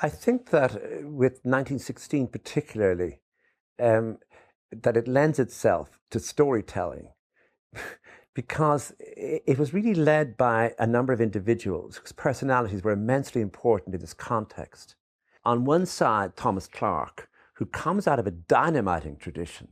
I think that with 1916 particularly, that it lends itself to storytelling because it was really led by a number of individuals whose personalities were immensely important in this context. On one side, Thomas Clarke, who comes out of a dynamiting tradition,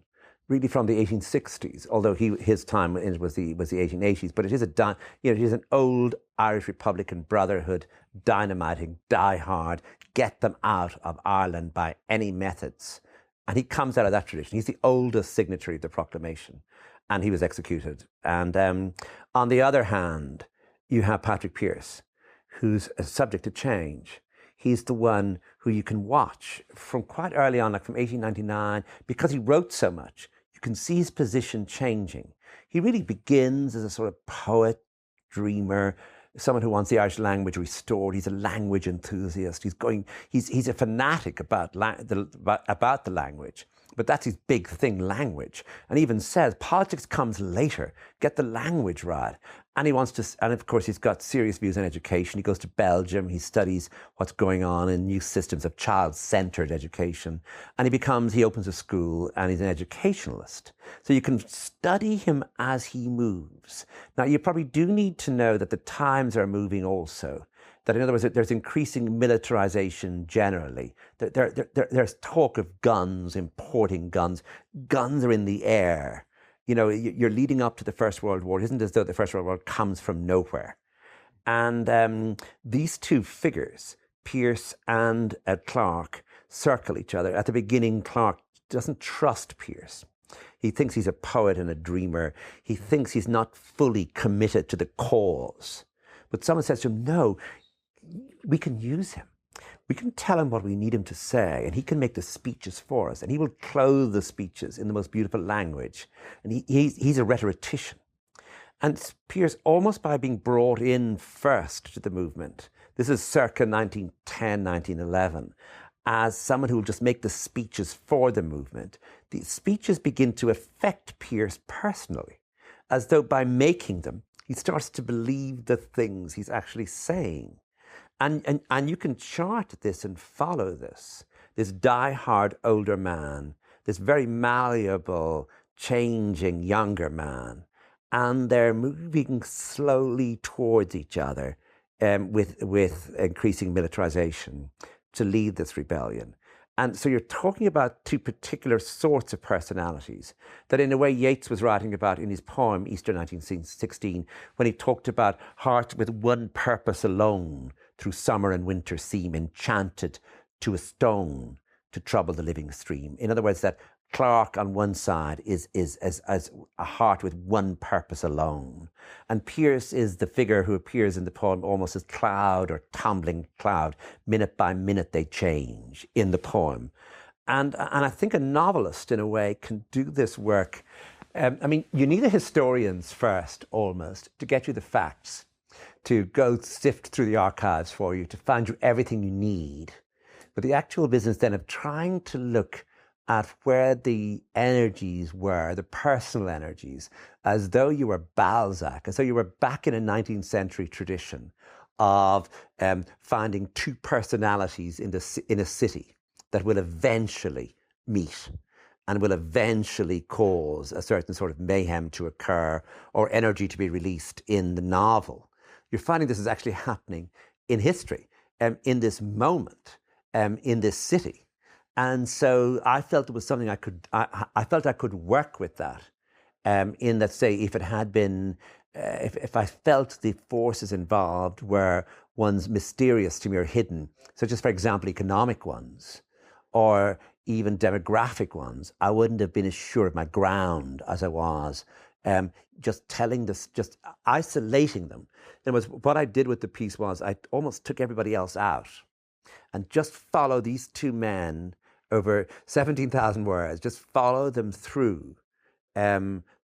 really from the 1860s, although his time was the 1880s, but it is it is an old Irish Republican Brotherhood, dynamiting, die hard, get them out of Ireland by any methods. And he comes out of that tradition. He's the oldest signatory of the proclamation, and he was executed. And on the other hand, you have Patrick Pearse, who's subject to change. He's the one who you can watch from quite early on, like from 1899, because he wrote so much. You can see his position changing. He really begins as a sort of poet, dreamer, someone who wants the Irish language restored. He's a language enthusiast. He's a fanatic about the language. But that's his big thing, language. And he even says, politics comes later. Get the language right. And he wants to, and of course, he's got serious views on education. He goes to Belgium. He studies what's going on in new systems of child-centered education. And he opens a school, and he's an educationalist. So you can study him as he moves. Now, you probably do need to know that the times are moving also. That, in other words, there's increasing militarization generally. There's talk of guns, importing guns. Guns are in the air. You know, you're leading up to the First World War. It isn't as though the First World War comes from nowhere. And these two figures, Pearse and Clarke, circle each other. At the beginning, Clarke doesn't trust Pearse. He thinks he's a poet and a dreamer. He thinks he's not fully committed to the cause. But someone says to him, no, we can use him. We can tell him what we need him to say, and he can make the speeches for us, and he will clothe the speeches in the most beautiful language. And he's a rhetorician. And Pearse, almost by being brought in first to the movement, this is circa 1910, 1911, as someone who will just make the speeches for the movement, the speeches begin to affect Pearse personally, as though by making them, he starts to believe the things he's actually saying. And you can chart this and follow this die-hard older man, this very malleable, changing younger man, and they're moving slowly towards each other with increasing militarization to lead this rebellion. And so you're talking about two particular sorts of personalities that in a way Yeats was writing about in his poem, Easter 1916, when he talked about hearts with one purpose alone through summer and winter seem enchanted to a stone to trouble the living stream. In other words, that Clarke on one side is as a heart with one purpose alone. And Pearse is the figure who appears in the poem almost as cloud or tumbling cloud. Minute by minute they change in the poem. And I think a novelist, in a way, can do this work. I mean, you need the historians first, almost, to get you the facts, to go sift through the archives for you, to find you everything you need. But the actual business then of trying to look at where the energies were, the personal energies, as though you were Balzac, as though you were back in a 19th century tradition of finding two personalities in a city that will eventually meet and will eventually cause a certain sort of mayhem to occur or energy to be released in the novel. You're finding this is actually happening in history, in this moment, in this city. And so I felt it was something I felt I could work with that. In that, say, if it had been, if I felt the forces involved were ones mysterious to me or hidden, such as, for example, economic ones or even demographic ones, I wouldn't have been as sure of my ground as I was. Just telling this, just isolating them. What I did with the piece was I almost took everybody else out and just follow these two men over 17,000 words, just follow them through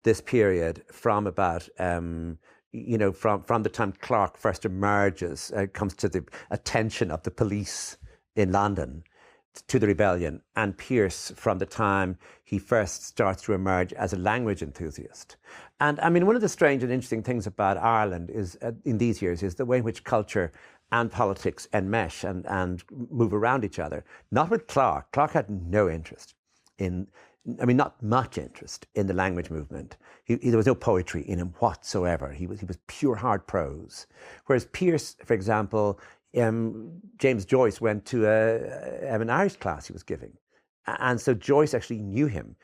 this period from about, from the time Clarke first emerges, comes to the attention of the police in London, to the rebellion, and Pearse from the time he first starts to emerge as a language enthusiast. And I mean, one of the strange and interesting things about Ireland is, in these years, is the way in which culture and politics enmesh and move around each other. Not with Clarke. Clarke had no interest in, I mean, not much interest in the language movement. There was no poetry in him whatsoever. He was pure hard prose. Whereas Pearse, for example, James Joyce went to an Irish class he was giving. And so Joyce actually knew him.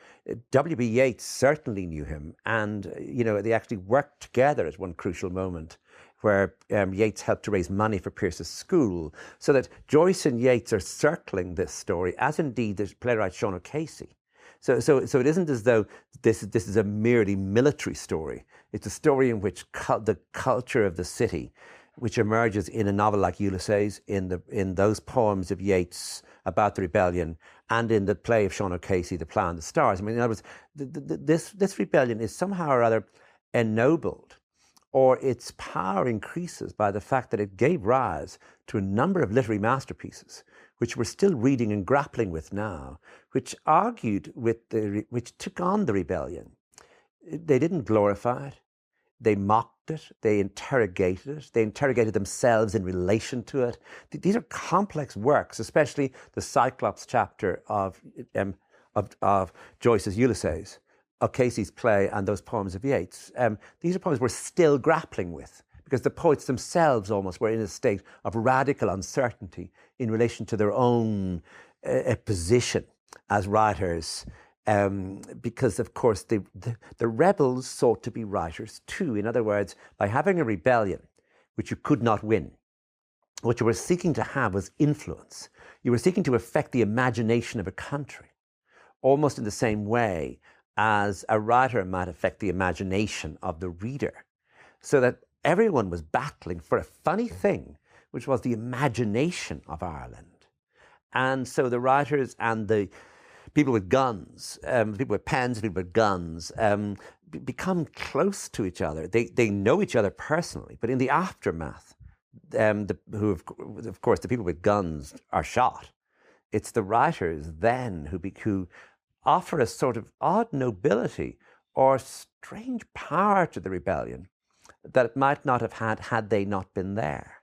W.B. Yeats certainly knew him. And, they actually worked together at one crucial moment where Yeats helped to raise money for Pearse's school, so that Joyce and Yeats are circling this story, as indeed the playwright Sean O'Casey. So it isn't as though this is a merely military story. It's a story in which the culture of the city, which emerges in a novel like Ulysses, in those poems of Yeats about the rebellion, and in the play of Sean O'Casey, The Plough and the Stars. I mean, in other words, this rebellion is somehow or other ennobled, or its power increases by the fact that it gave rise to a number of literary masterpieces, which we're still reading and grappling with now, which argued with which took on the rebellion. They didn't glorify it. They mocked it. They interrogated it. They interrogated themselves in relation to it. These are complex works, especially the Cyclops chapter of Joyce's Ulysses, O'Casey's play, and those poems of Yeats. These are poems we're still grappling with, because the poets themselves almost were in a state of radical uncertainty in relation to their own position as writers, because, of course, the rebels sought to be writers too. In other words, by having a rebellion which you could not win, what you were seeking to have was influence. You were seeking to affect the imagination of a country, almost in the same way as a writer might affect the imagination of the reader, so that everyone was battling for a funny thing, which was the imagination of Ireland. And so the writers and the people with guns, people with pens, people with guns, become close to each other. They know each other personally, but in the aftermath, of course, the people with guns are shot. It's the writers then who offer a sort of odd nobility or strange power to the rebellion that it might not have had they not been there.